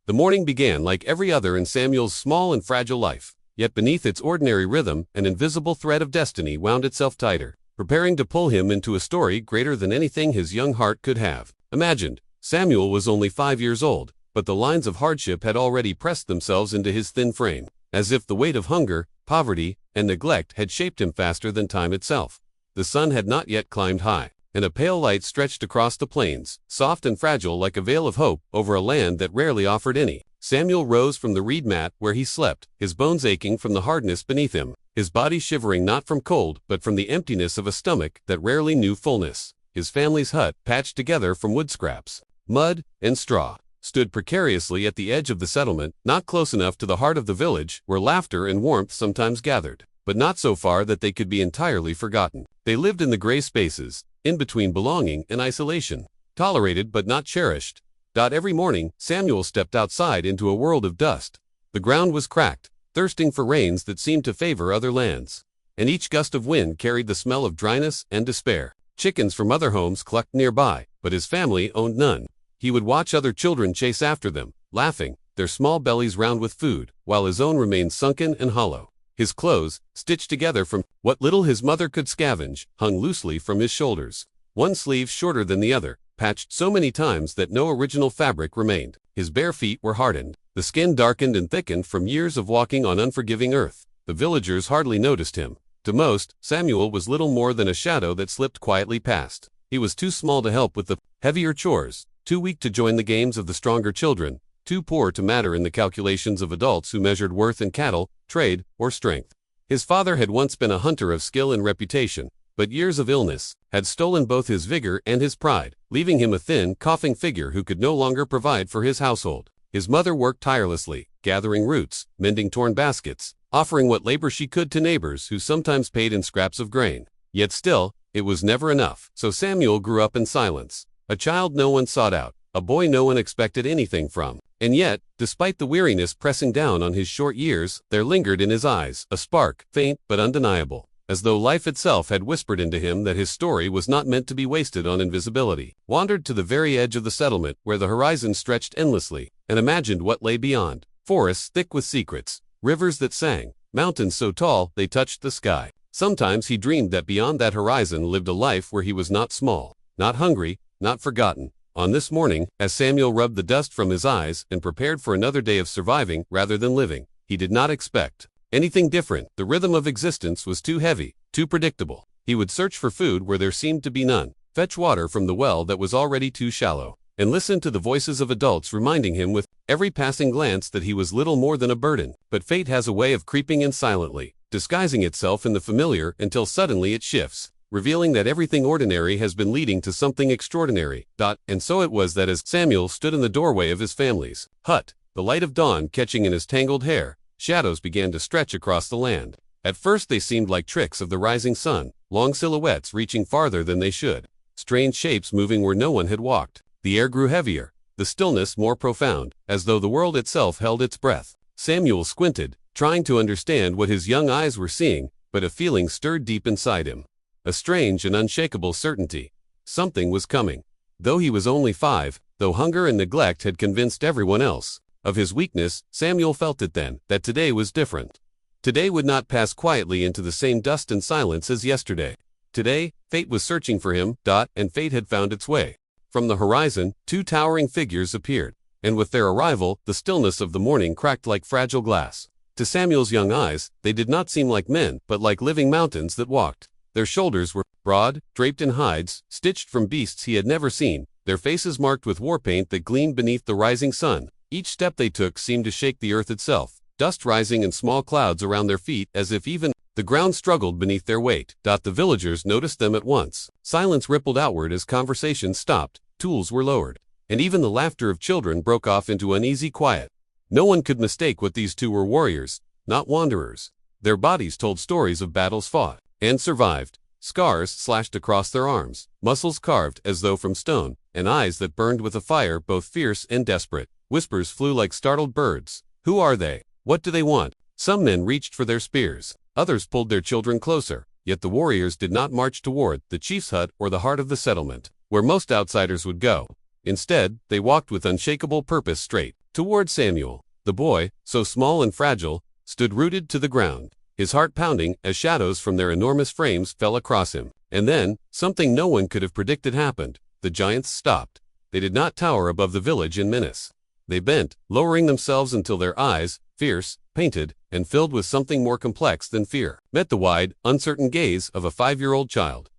The morning began like every other in Samuel's small and fragile life. Yet beneath its ordinary rhythm, an invisible thread of destiny wound itself tighter, preparing to pull him into a story greater than anything his young heart could have imagined. Samuel was only 5 years old, but the lines of hardship had already pressed themselves into his thin frame, as if the weight of hunger, poverty, and neglect had shaped him faster than time itself. The sun had not yet climbed high, and a pale light stretched across the plains, soft and fragile like a veil of hope, over a land that rarely offered any. Samuel rose from the reed mat where he slept, his bones aching from the hardness beneath him, his body shivering not from cold but from the emptiness of a stomach that rarely knew fullness. His family's hut, patched together from wood scraps, mud, and straw, stood precariously at the edge of the settlement, not close enough to the heart of the village, where laughter and warmth sometimes gathered, but not so far that they could be entirely forgotten. They lived in the gray spaces, in between belonging and isolation, tolerated but not cherished. Every morning, Samuel stepped outside into a world of dust. The ground was cracked, thirsting for rains that seemed to favor other lands, and each gust of wind carried the smell of dryness and despair. Chickens from other homes clucked nearby, but his family owned none. He would watch other children chase after them, laughing, their small bellies round with food, while his own remained sunken and hollow. His clothes, stitched together from what little his mother could scavenge, hung loosely from his shoulders, one sleeve shorter than the other, patched so many times that no original fabric remained. His bare feet were hardened, the skin darkened and thickened from years of walking on unforgiving earth. The villagers hardly noticed him. To most, Samuel was little more than a shadow that slipped quietly past. He was too small to help with the heavier chores, too weak to join the games of the stronger children, too poor to matter in the calculations of adults who measured worth in cattle, trade, or strength. His father had once been a hunter of skill and reputation, but years of illness had stolen both his vigor and his pride, leaving him a thin, coughing figure who could no longer provide for his household. His mother worked tirelessly, gathering roots, mending torn baskets, offering what labor she could to neighbors who sometimes paid in scraps of grain. Yet still, it was never enough. So Samuel grew up in silence, a child no one sought out, a boy no one expected anything from. And yet, despite the weariness pressing down on his short years, there lingered in his eyes a spark, faint but undeniable, as though life itself had whispered into him that his story was not meant to be wasted on invisibility. Wandered to the very edge of the settlement where the horizon stretched endlessly, and imagined what lay beyond. Forests thick with secrets, rivers that sang, mountains so tall they touched the sky. Sometimes he dreamed that beyond that horizon lived a life where he was not small, not hungry, not forgotten. On this morning, as Samuel rubbed the dust from his eyes and prepared for another day of surviving rather than living, he did not expect anything different. The rhythm of existence was too heavy, too predictable. He would search for food where there seemed to be none, fetch water from the well that was already too shallow, and listen to the voices of adults reminding him with every passing glance that he was little more than a burden. But fate has a way of creeping in silently, disguising itself in the familiar until suddenly it shifts, revealing that everything ordinary has been leading to something extraordinary. And so it was that as Samuel stood in the doorway of his family's hut, the light of dawn catching in his tangled hair, shadows began to stretch across the land. At first they seemed like tricks of the rising sun, long silhouettes reaching farther than they should, strange shapes moving where no one had walked. The air grew heavier, the stillness more profound, as though the world itself held its breath. Samuel squinted, trying to understand what his young eyes were seeing, but a feeling stirred deep inside him. A strange and unshakable certainty. Something was coming. Though he was only 5, though hunger and neglect had convinced everyone else of his weakness, Samuel felt it then, that today was different. Today would not pass quietly into the same dust and silence as yesterday. Today, fate was searching for him, and fate had found its way. From the horizon, 2 towering figures appeared, and with their arrival, the stillness of the morning cracked like fragile glass. To Samuel's young eyes, they did not seem like men, but like living mountains that walked. Their shoulders were broad, draped in hides, stitched from beasts he had never seen, their faces marked with war paint that gleamed beneath the rising sun. Each step they took seemed to shake the earth itself, dust rising in small clouds around their feet as if even the ground struggled beneath their weight. The villagers noticed them at once. Silence rippled outward as conversation stopped, tools were lowered, and even the laughter of children broke off into uneasy quiet. No one could mistake what these two were: warriors, not wanderers. Their bodies told stories of battles fought and survived, scars slashed across their arms, muscles carved as though from stone, and eyes that burned with a fire both fierce and desperate. Whispers flew like startled birds. Who are they? What do they want? Some men reached for their spears, others pulled their children closer, yet the warriors did not march toward the chief's hut or the heart of the settlement, where most outsiders would go. Instead, they walked with unshakable purpose straight toward Samuel. The boy, so small and fragile, stood rooted to the ground, his heart pounding as shadows from their enormous frames fell across him. And then, something no one could have predicted happened. The giants stopped. They did not tower above the village in menace. They bent, lowering themselves until their eyes, fierce, painted, and filled with something more complex than fear, met the wide, uncertain gaze of a 5-year-old child.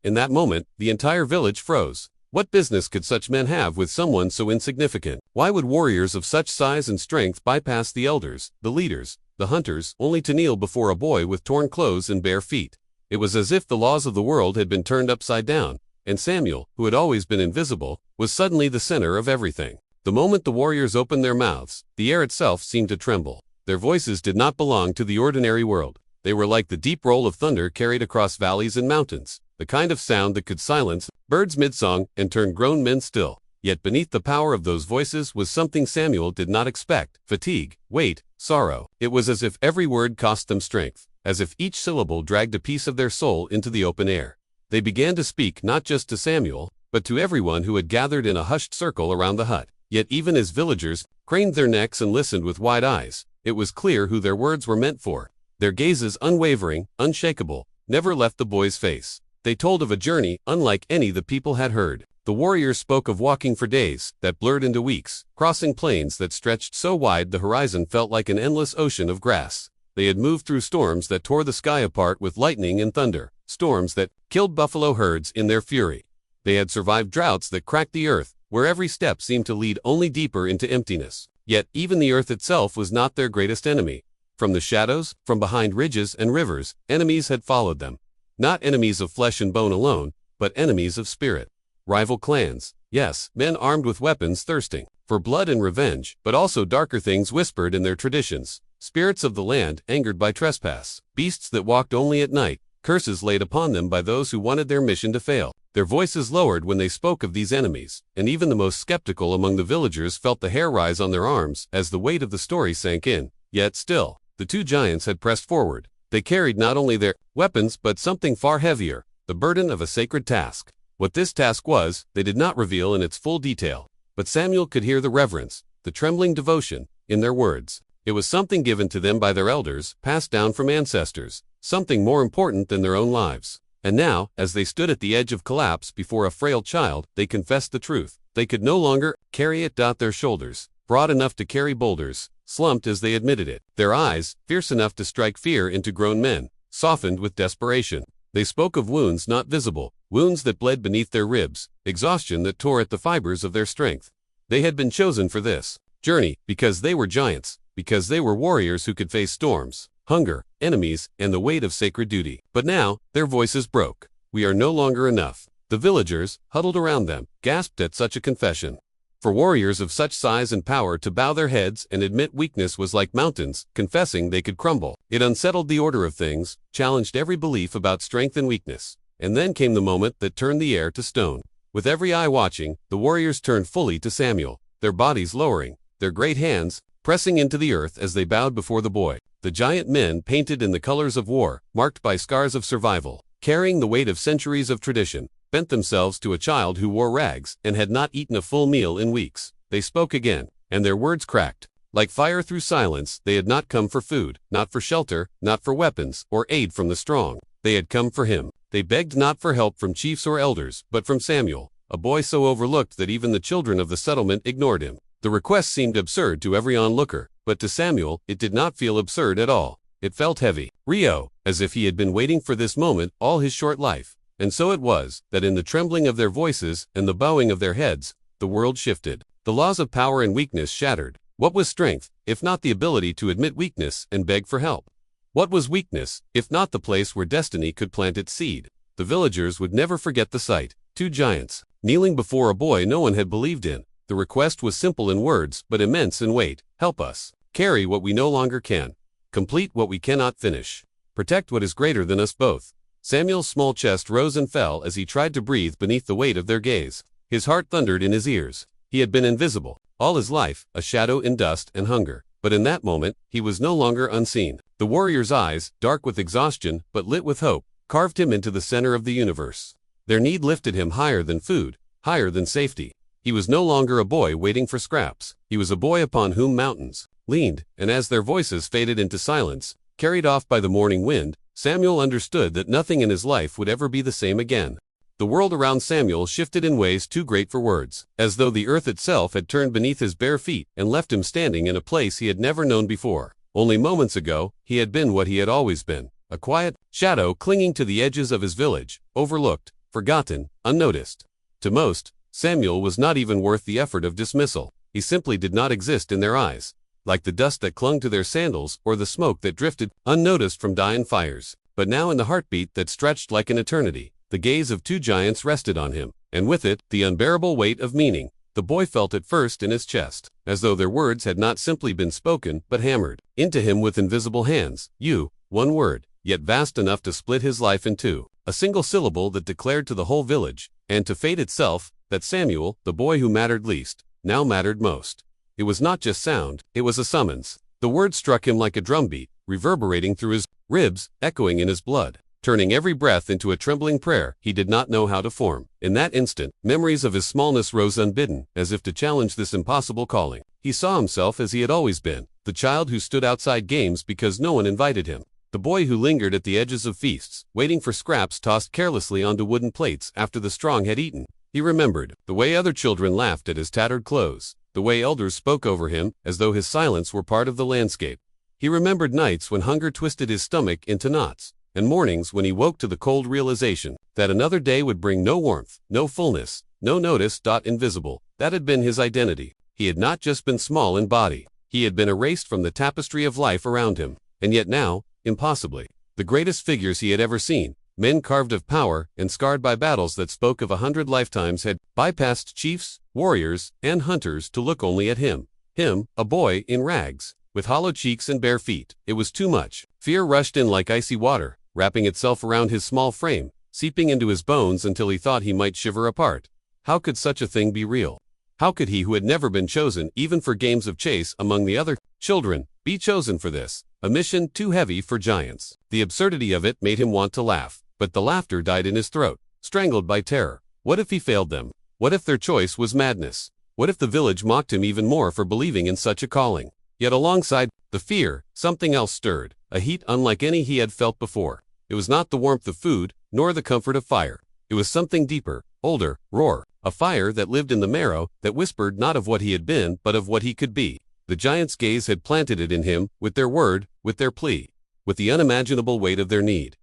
In that moment, the entire village froze. What business could such men have with someone so insignificant? Why would warriors of such size and strength bypass the elders, the leaders, the hunters, only to kneel before a boy with torn clothes and bare feet? It was as if the laws of the world had been turned upside down, and Samuel, who had always been invisible, was suddenly the center of everything. The moment the warriors opened their mouths, the air itself seemed to tremble. Their voices did not belong to the ordinary world. They were like the deep roll of thunder carried across valleys and mountains, the kind of sound that could silence birds mid-song and turn grown men still. Yet beneath the power of those voices was something Samuel did not expect: fatigue, weight, sorrow. It was as if every word cost them strength, as if each syllable dragged a piece of their soul into the open air. They began to speak not just to Samuel, but to everyone who had gathered in a hushed circle around the hut. Yet even as villagers craned their necks and listened with wide eyes, it was clear who their words were meant for. Their gazes, unwavering, unshakable, never left the boy's face. They told of a journey unlike any the people had heard. The warriors spoke of walking for days that blurred into weeks, crossing plains that stretched so wide the horizon felt like an endless ocean of grass. They had moved through storms that tore the sky apart with lightning and thunder, storms that killed buffalo herds in their fury. They had survived droughts that cracked the earth, where every step seemed to lead only deeper into emptiness. Yet even the earth itself was not their greatest enemy. From the shadows, from behind ridges and rivers, enemies had followed them. Not enemies of flesh and bone alone, but enemies of spirit. Rival clans, yes, men armed with weapons thirsting for blood and revenge, but also darker things whispered in their traditions. Spirits of the land angered by trespass, beasts that walked only at night, curses laid upon them by those who wanted their mission to fail. Their voices lowered when they spoke of these enemies, and even the most skeptical among the villagers felt the hair rise on their arms as the weight of the story sank in. Yet still, the two giants had pressed forward. They carried not only their weapons but something far heavier, the burden of a sacred task. What this task was, they did not reveal in its full detail, but Samuel could hear the reverence, the trembling devotion, in their words. It was something given to them by their elders, passed down from ancestors, something more important than their own lives. And now, as they stood at the edge of collapse before a frail child, they confessed the truth. They could no longer carry it. Their shoulders, broad enough to carry boulders, slumped as they admitted it. Their eyes, fierce enough to strike fear into grown men, softened with desperation. They spoke of wounds not visible, wounds that bled beneath their ribs, exhaustion that tore at the fibers of their strength. They had been chosen for this journey because they were giants, because they were warriors who could face storms, hunger, enemies, and the weight of sacred duty. But now, their voices broke. We are no longer enough. The villagers, huddled around them, gasped at such a confession. For warriors of such size and power to bow their heads and admit weakness was like mountains, confessing they could crumble. It unsettled the order of things, challenged every belief about strength and weakness. And then came the moment that turned the air to stone. With every eye watching, the warriors turned fully to Samuel, their bodies lowering, their great hands pressing into the earth as they bowed before the boy. The giant men, painted in the colors of war, marked by scars of survival, carrying the weight of centuries of tradition, bent themselves to a child who wore rags and had not eaten a full meal in weeks. They spoke again, and their words cracked like fire through silence. They had not come for food, not for shelter, not for weapons or aid from the strong. They had come for him. They begged not for help from chiefs or elders, but from Samuel, a boy so overlooked that even the children of the settlement ignored him. The request seemed absurd to every onlooker, but to Samuel, it did not feel absurd at all. It felt heavy, real, as if he had been waiting for this moment all his short life. And so it was, that in the trembling of their voices and the bowing of their heads, the world shifted. The laws of power and weakness shattered. What was strength, if not the ability to admit weakness and beg for help? What was weakness, if not the place where destiny could plant its seed? The villagers would never forget the sight. Two giants, kneeling before a boy no one had believed in. The request was simple in words, but immense in weight. Help us. Carry what we no longer can. Complete what we cannot finish. Protect what is greater than us both. Samuel's small chest rose and fell as he tried to breathe beneath the weight of their gaze. His heart thundered in his ears. He had been invisible, all his life, a shadow in dust and hunger. But in that moment, he was no longer unseen. The warrior's eyes, dark with exhaustion, but lit with hope, carved him into the center of the universe. Their need lifted him higher than food, higher than safety. He was no longer a boy waiting for scraps. He was a boy upon whom mountains leaned, and as their voices faded into silence, carried off by the morning wind, Samuel understood that nothing in his life would ever be the same again. The world around Samuel shifted in ways too great for words, as though the earth itself had turned beneath his bare feet and left him standing in a place he had never known before. Only moments ago, he had been what he had always been, a quiet shadow clinging to the edges of his village, overlooked, forgotten, unnoticed. To most, Samuel was not even worth the effort of dismissal. He simply did not exist in their eyes, like the dust that clung to their sandals or the smoke that drifted unnoticed from dying fires. But now in the heartbeat that stretched like an eternity, the gaze of two giants rested on him, and with it, the unbearable weight of meaning. The boy felt it first in his chest, as though their words had not simply been spoken, but hammered into him with invisible hands. You, one word, yet vast enough to split his life in two. A single syllable that declared to the whole village, and to fate itself, that Samuel, the boy who mattered least, now mattered most. It was not just sound, it was a summons. The word struck him like a drumbeat, reverberating through his ribs, echoing in his blood, turning every breath into a trembling prayer he did not know how to form. In that instant, memories of his smallness rose unbidden, as if to challenge this impossible calling. He saw himself as he had always been, the child who stood outside games because no one invited him, the boy who lingered at the edges of feasts, waiting for scraps tossed carelessly onto wooden plates after the strong had eaten. He remembered the way other children laughed at his tattered clothes, the way elders spoke over him as though his silence were part of the landscape. He remembered nights when hunger twisted his stomach into knots, and mornings when he woke to the cold realization that another day would bring no warmth, no fullness, no notice. Invisible, that had been his identity. He had not just been small in body, he had been erased from the tapestry of life around him. And yet now, impossibly, the greatest figures he had ever seen, men carved of power and scarred by battles that spoke of 100 lifetimes, had bypassed chiefs, warriors, and hunters to look only at him. Him, a boy in rags, with hollow cheeks and bare feet. It was too much. Fear rushed in like icy water, wrapping itself around his small frame, seeping into his bones until he thought he might shiver apart. How could such a thing be real? How could he who had never been chosen even for games of chase among the other children be chosen for this, a mission too heavy for giants? The absurdity of it made him want to laugh, but the laughter died in his throat, strangled by terror. What if he failed them? What if their choice was madness? What if the village mocked him even more for believing in such a calling? Yet alongside the fear, something else stirred, a heat unlike any he had felt before. It was not the warmth of food, nor the comfort of fire. It was something deeper, older, roar, a fire that lived in the marrow, that whispered not of what he had been, but of what he could be. The giant's gaze had planted it in him, with their word, with their plea, with the unimaginable weight of their need.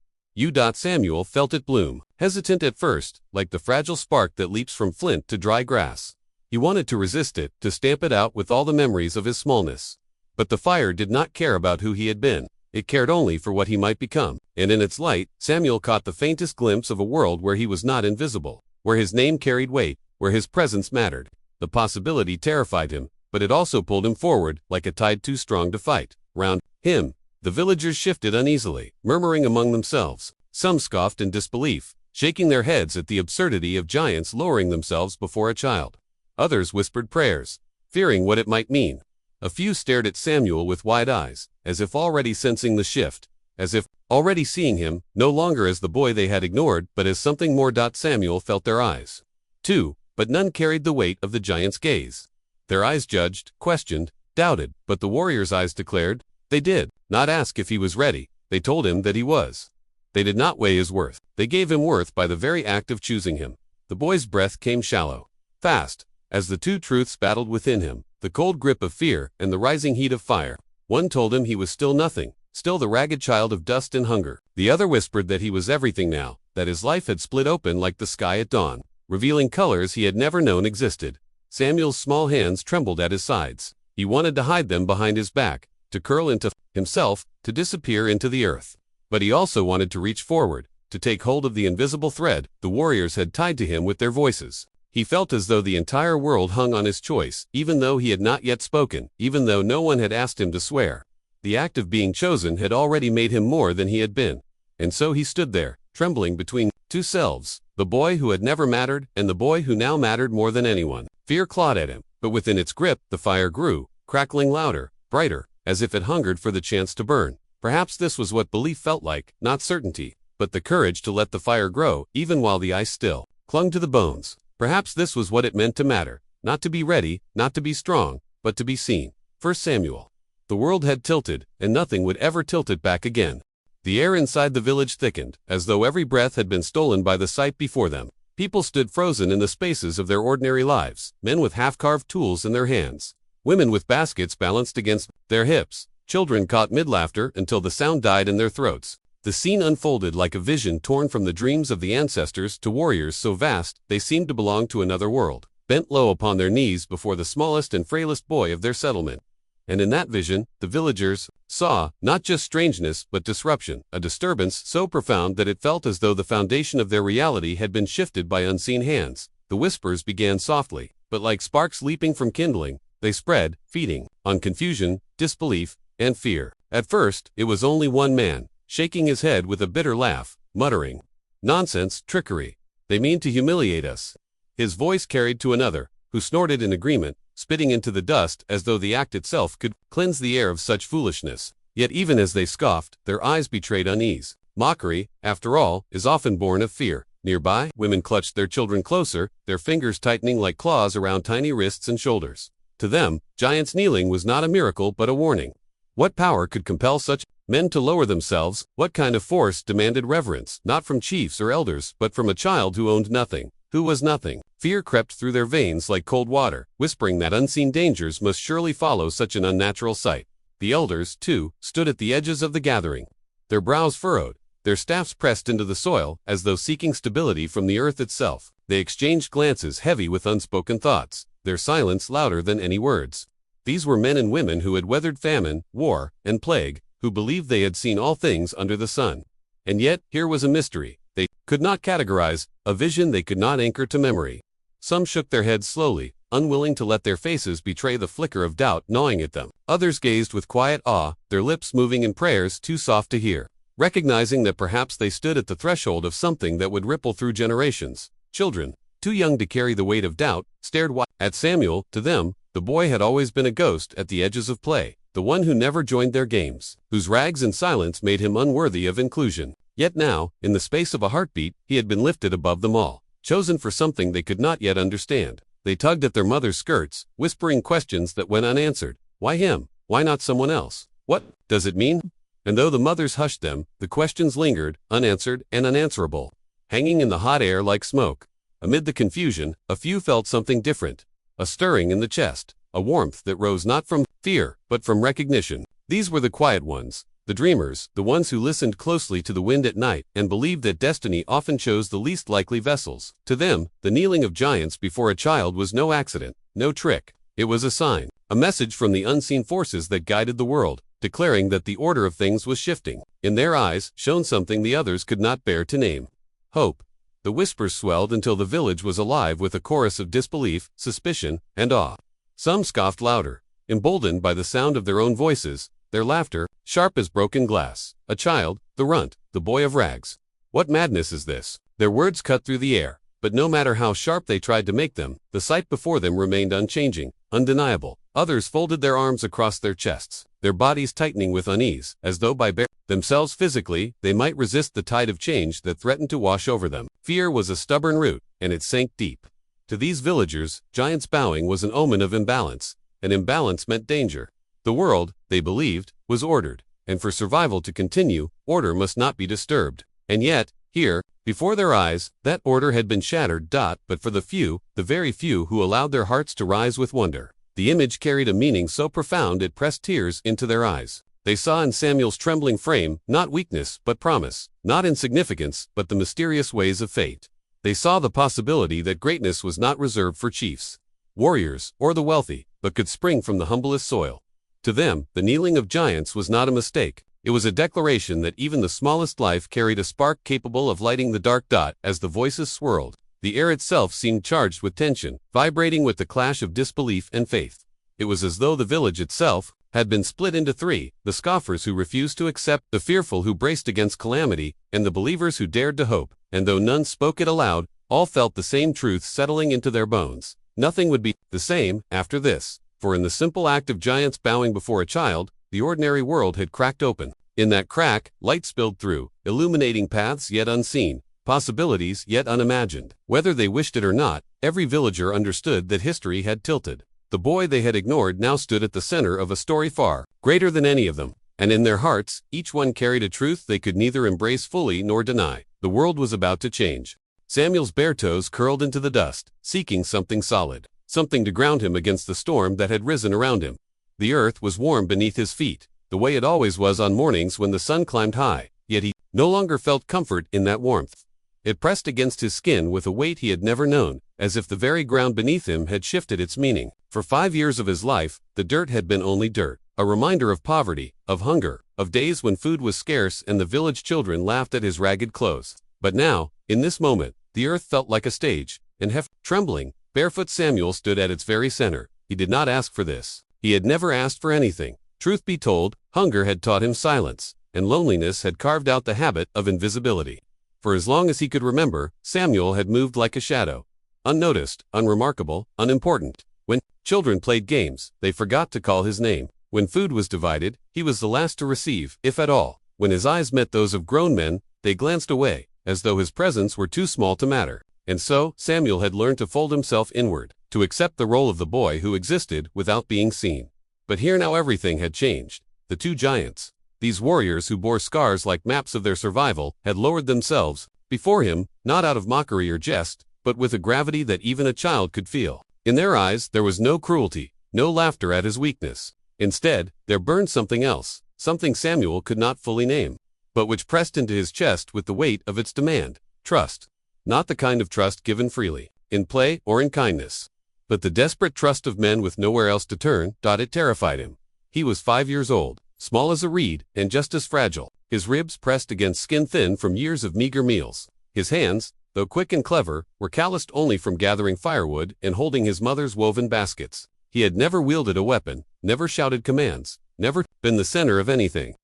Samuel felt it bloom, hesitant at first, like the fragile spark that leaps from flint to dry grass. He wanted to resist it, to stamp it out with all the memories of his smallness. But the fire did not care about who he had been. It cared only for what he might become, and in its light, Samuel caught the faintest glimpse of a world where he was not invisible, where his name carried weight, where his presence mattered. The possibility terrified him, but it also pulled him forward, like a tide too strong to fight. Round him, the villagers shifted uneasily, murmuring among themselves. Some scoffed in disbelief, shaking their heads at the absurdity of giants lowering themselves before a child. Others whispered prayers, fearing what it might mean. A few stared at Samuel with wide eyes, as if already sensing the shift, as if already seeing him, no longer as the boy they had ignored, but as something more. Samuel felt their eyes, too, but none carried the weight of the giant's gaze. Their eyes judged, questioned, doubted, but the warrior's eyes declared. They did not ask if he was ready, they told him that he was. They did not weigh his worth, they gave him worth by the very act of choosing him. The boy's breath came shallow, fast, as the two truths battled within him, the cold grip of fear and the rising heat of fire. One told him he was still nothing, still the ragged child of dust and hunger. The other whispered that he was everything now, that his life had split open like the sky at dawn, revealing colors he had never known existed. Samuel's small hands trembled at his sides. He wanted to hide them behind his back, to curl into himself, to disappear into the earth. But he also wanted to reach forward, to take hold of the invisible thread the warriors had tied to him with their voices. He felt as though the entire world hung on his choice, even though he had not yet spoken, even though no one had asked him to swear. The act of being chosen had already made him more than he had been. And so he stood there, trembling between two selves, the boy who had never mattered and the boy who now mattered more than anyone. Fear clawed at him, but within its grip, the fire grew, crackling louder, brighter, as if it hungered for the chance to burn. Perhaps this was what belief felt like, not certainty, but the courage to let the fire grow, even while the ice still clung to the bones. Perhaps this was what it meant to matter, not to be ready, not to be strong, but to be seen. 1 Samuel. The world had tilted, and nothing would ever tilt it back again. The air inside the village thickened, as though every breath had been stolen by the sight before them. People stood frozen in the spaces of their ordinary lives, men with half-carved tools in their hands, women with baskets balanced against their hips, children caught mid-laughter until the sound died in their throats. The scene unfolded like a vision torn from the dreams of the ancestors to warriors so vast they seemed to belong to another world, bent low upon their knees before the smallest and frailest boy of their settlement. And in that vision, the villagers saw not just strangeness but disruption, a disturbance so profound that it felt as though the foundation of their reality had been shifted by unseen hands. The whispers began softly, but like sparks leaping from kindling, they spread, feeding on confusion, disbelief, and fear. At first, it was only one man, shaking his head with a bitter laugh, muttering, "Nonsense, trickery. They mean to humiliate us." His voice carried to another, who snorted in agreement, spitting into the dust as though the act itself could cleanse the air of such foolishness. Yet even as they scoffed, their eyes betrayed unease. Mockery, after all, is often born of fear. Nearby, women clutched their children closer, their fingers tightening like claws around tiny wrists and shoulders. To them, giants kneeling was not a miracle but a warning. What power could compel such men to lower themselves? What kind of force demanded reverence, not from chiefs or elders, but from a child who owned nothing, who was nothing? Fear crept through their veins like cold water, whispering that unseen dangers must surely follow such an unnatural sight. The elders, too, stood at the edges of the gathering, their brows furrowed, their staffs pressed into the soil, as though seeking stability from the earth itself. They exchanged glances heavy with unspoken thoughts, their silence louder than any words. These were men and women who had weathered famine, war, and plague, who believed they had seen all things under the sun. And yet, here was a mystery they could not categorize, a vision they could not anchor to memory. Some shook their heads slowly, unwilling to let their faces betray the flicker of doubt gnawing at them. Others gazed with quiet awe, their lips moving in prayers too soft to hear, recognizing that perhaps they stood at the threshold of something that would ripple through generations. Children, too young to carry the weight of doubt, stared wide at Samuel. To them, the boy had always been a ghost at the edges of play, the one who never joined their games, whose rags and silence made him unworthy of inclusion. Yet now, in the space of a heartbeat, he had been lifted above them all, chosen for something they could not yet understand. They tugged at their mother's skirts, whispering questions that went unanswered. Why him? Why not someone else? What does it mean? And though the mothers hushed them, the questions lingered, unanswered and unanswerable, hanging in the hot air like smoke. Amid the confusion, a few felt something different, a stirring in the chest, a warmth that rose not from fear, but from recognition. These were the quiet ones, the dreamers, the ones who listened closely to the wind at night and believed that destiny often chose the least likely vessels. To them, the kneeling of giants before a child was no accident, no trick. It was a sign, a message from the unseen forces that guided the world, declaring that the order of things was shifting. In their eyes shone something the others could not bear to name: hope. The whispers swelled until the village was alive with a chorus of disbelief, suspicion, and awe. Some scoffed louder, emboldened by the sound of their own voices, their laughter sharp as broken glass. A child, the runt, the boy of rags. What madness is this? Their words cut through the air, but no matter how sharp they tried to make them, the sight before them remained unchanging, undeniable. Others folded their arms across their chests, their bodies tightening with unease, as though by themselves physically, they might resist the tide of change that threatened to wash over them. Fear was a stubborn root, and it sank deep. To these villagers, giants bowing was an omen of imbalance, and imbalance meant danger. The world, they believed, was ordered, and for survival to continue, order must not be disturbed. And yet, here, before their eyes, that order had been shattered. But for the few, the very few who allowed their hearts to rise with wonder, the image carried a meaning so profound it pressed tears into their eyes. They saw in Samuel's trembling frame, not weakness, but promise, not insignificance, but the mysterious ways of fate. They saw the possibility that greatness was not reserved for chiefs, warriors, or the wealthy, but could spring from the humblest soil. To them, the kneeling of giants was not a mistake. It was a declaration that even the smallest life carried a spark capable of lighting the dark. As the voices swirled, the air itself seemed charged with tension, vibrating with the clash of disbelief and faith. It was as though the village itself had been split into three: the scoffers who refused to accept, the fearful who braced against calamity, and the believers who dared to hope. And though none spoke it aloud, all felt the same truth settling into their bones. Nothing would be the same after this, for in the simple act of giants bowing before a child, the ordinary world had cracked open. In that crack, light spilled through, illuminating paths yet unseen, possibilities yet unimagined. Whether they wished it or not, Every villager understood that history had tilted. The boy they had ignored now stood at the center of a story far greater than any of them, and in their hearts, each one carried a truth they could neither embrace fully nor deny. The world was about to change. Samuel's bare toes curled into the dust, seeking something solid, something to ground him against the storm that had risen around him. The earth was warm beneath his feet, the way it always was on mornings when the sun climbed high, yet he no longer felt comfort in that warmth. It pressed against his skin with a weight he had never known, as if the very ground beneath him had shifted its meaning. For 5 years of his life, the dirt had been only dirt, a reminder of poverty, of hunger, of days when food was scarce and the village children laughed at his ragged clothes. But now, in this moment, the earth felt like a stage, and trembling, barefoot Samuel stood at its very center. He did not ask for this. He had never asked for anything. Truth be told, hunger had taught him silence, and loneliness had carved out the habit of invisibility. For as long as he could remember, Samuel had moved like a shadow, unnoticed, unremarkable, unimportant. When children played games, they forgot to call his name. When food was divided, he was the last to receive, if at all. When his eyes met those of grown men, they glanced away, as though his presence were too small to matter. And so, Samuel had learned to fold himself inward, to accept the role of the boy who existed without being seen. But here now everything had changed. The two giants, these warriors who bore scars like maps of their survival, had lowered themselves before him, not out of mockery or jest, but with a gravity that even a child could feel. In their eyes there was no cruelty, no laughter at his weakness. Instead, there burned something else, something Samuel could not fully name, but which pressed into his chest with the weight of its demand. Trust. Not the kind of trust given freely, in play or in kindness, but the desperate trust of men with nowhere else to turn. It terrified him. He was 5 years old, small as a reed, and just as fragile, his ribs pressed against skin thin from years of meager meals. His hands, though quick and clever, were calloused only from gathering firewood and holding his mother's woven baskets. He had never wielded a weapon, never shouted commands, never been the center of anything.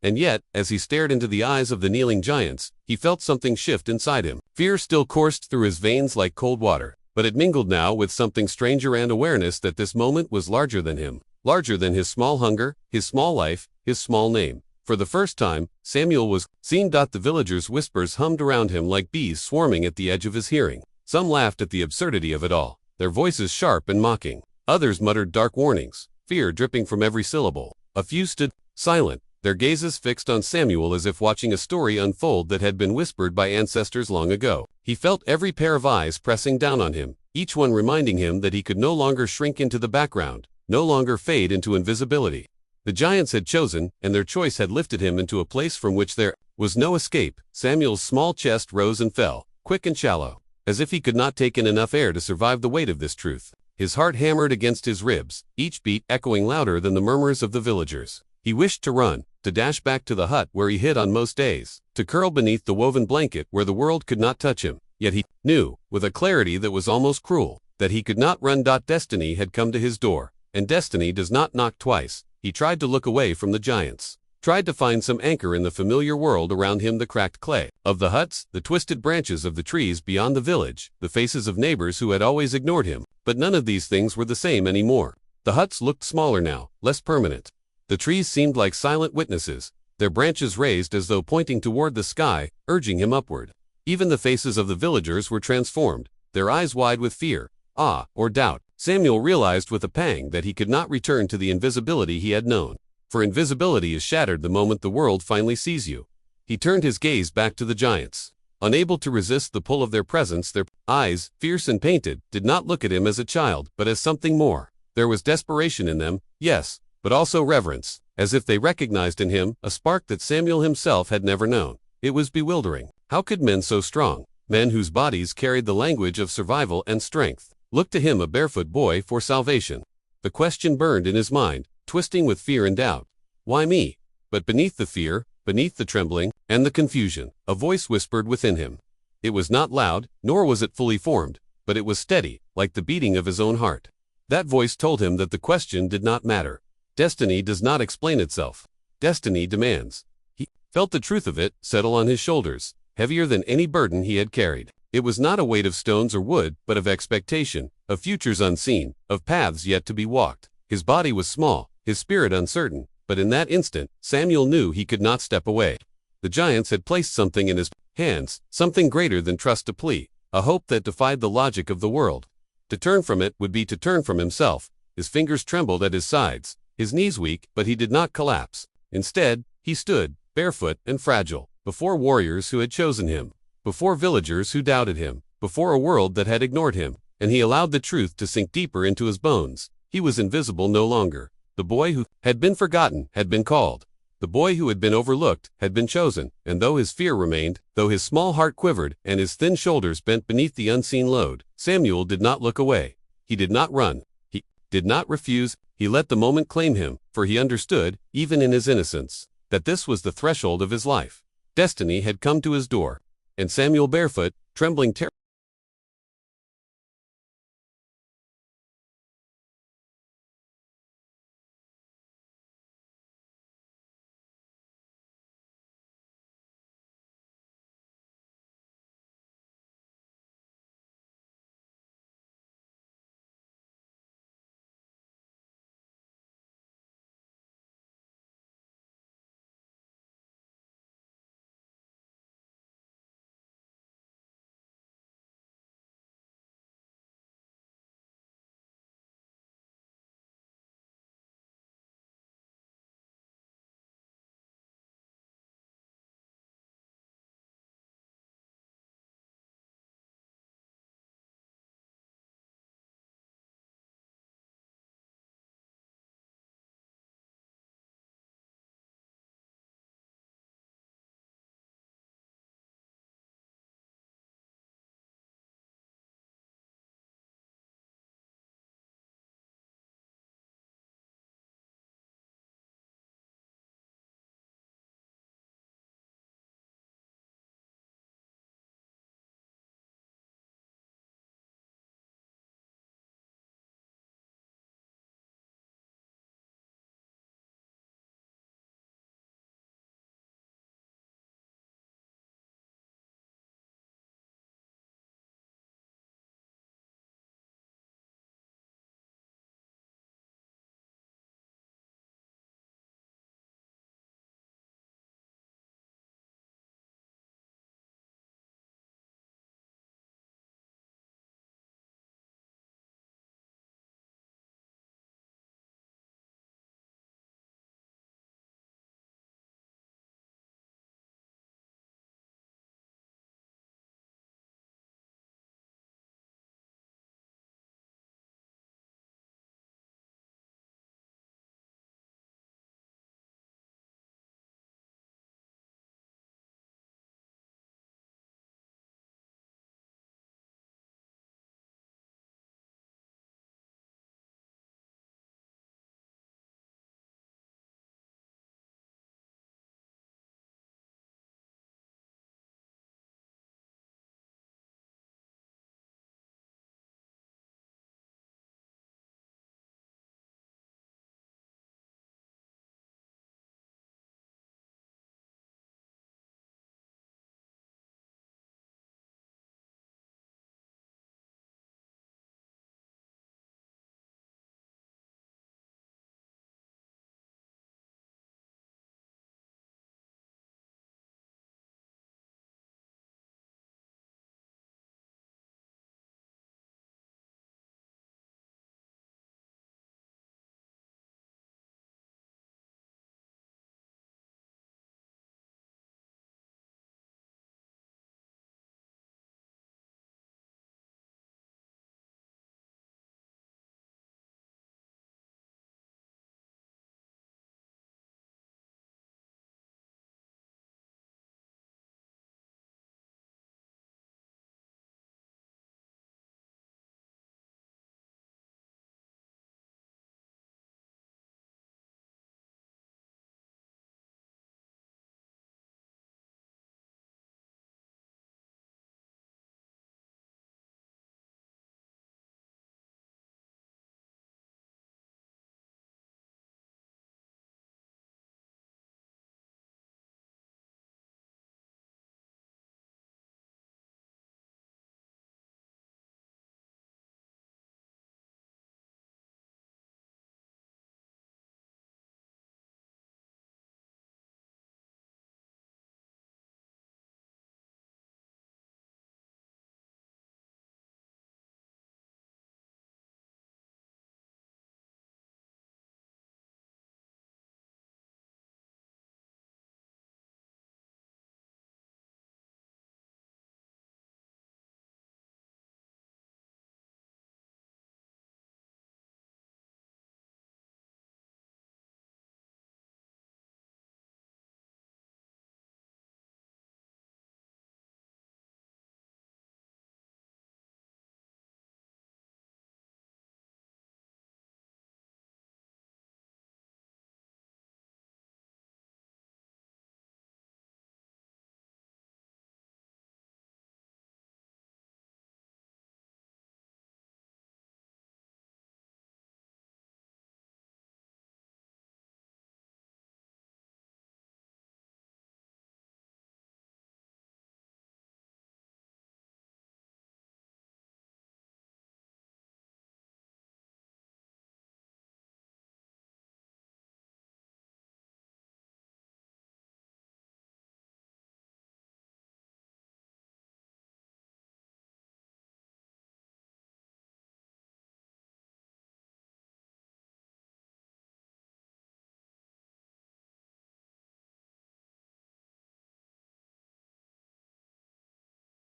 And yet, as he stared into the eyes of the kneeling giants, he felt something shift inside him. Fear still coursed through his veins like cold water, but it mingled now with something stranger and awareness that this moment was larger than him, larger than his small hunger, his small life, his small name. For the first time, Samuel was seen. The villagers' whispers hummed around him like bees swarming at the edge of his hearing. Some laughed at the absurdity of it all, their voices sharp and mocking. Others muttered dark warnings, fear dripping from every syllable. A few stood silent, their gazes fixed on Samuel as if watching a story unfold that had been whispered by ancestors long ago. He felt every pair of eyes pressing down on him, each one reminding him that he could no longer shrink into the background, no longer fade into invisibility. The giants had chosen, and their choice had lifted him into a place from which there was no escape. Samuel's small chest rose and fell, quick and shallow, as if he could not take in enough air to survive the weight of this truth. His heart hammered against his ribs, each beat echoing louder than the murmurs of the villagers. He wished to run, to dash back to the hut where he hid on most days, to curl beneath the woven blanket where the world could not touch him. Yet he knew, with a clarity that was almost cruel, that he could not run. Destiny had come to his door, and destiny does not knock twice. He tried to look away from the giants, tried to find some anchor in the familiar world around him, the cracked clay of the huts, the twisted branches of the trees beyond the village, the faces of neighbors who had always ignored him. But none of these things were the same anymore. The huts looked smaller now, less permanent. The trees seemed like silent witnesses, their branches raised as though pointing toward the sky, urging him upward. Even the faces of the villagers were transformed, their eyes wide with fear, awe, or doubt. Samuel realized with a pang that he could not return to the invisibility he had known, for invisibility is shattered the moment the world finally sees you. He turned his gaze back to the giants. Unable to resist the pull of their presence, their eyes, fierce and painted, did not look at him as a child, but as something more. There was desperation in them, yes, but also reverence, as if they recognized in him a spark that Samuel himself had never known. It was bewildering. How could men so strong, men whose bodies carried the language of survival and strength, look to him, a barefoot boy, for salvation? The question burned in his mind, twisting with fear and doubt. Why me? But beneath the fear, beneath the trembling, and the confusion, a voice whispered within him. It was not loud, nor was it fully formed, but it was steady, like the beating of his own heart. That voice told him that the question did not matter. Destiny does not explain itself. Destiny demands. He felt the truth of it settle on his shoulders, heavier than any burden he had carried. It was not a weight of stones or wood, but of expectation, of futures unseen, of paths yet to be walked. His body was small, his spirit uncertain, but in that instant, Samuel knew he could not step away. The giants had placed something in his hands, something greater than trust to plea, a hope that defied the logic of the world. To turn from it would be to turn from himself. His fingers trembled at his sides, his knees weak, but he did not collapse. Instead, he stood, barefoot and fragile, before warriors who had chosen him, before villagers who doubted him, before a world that had ignored him, and he allowed the truth to sink deeper into his bones. He was invisible no longer. The boy who had been forgotten had been called. The boy who had been overlooked had been chosen, and though his fear remained, though his small heart quivered and his thin shoulders bent beneath the unseen load, Samuel did not look away. He did not run. He did not refuse. He let the moment claim him, for he understood, even in his innocence, that this was the threshold of his life. Destiny had come to his door, and Samuel, barefoot, trembling terribly,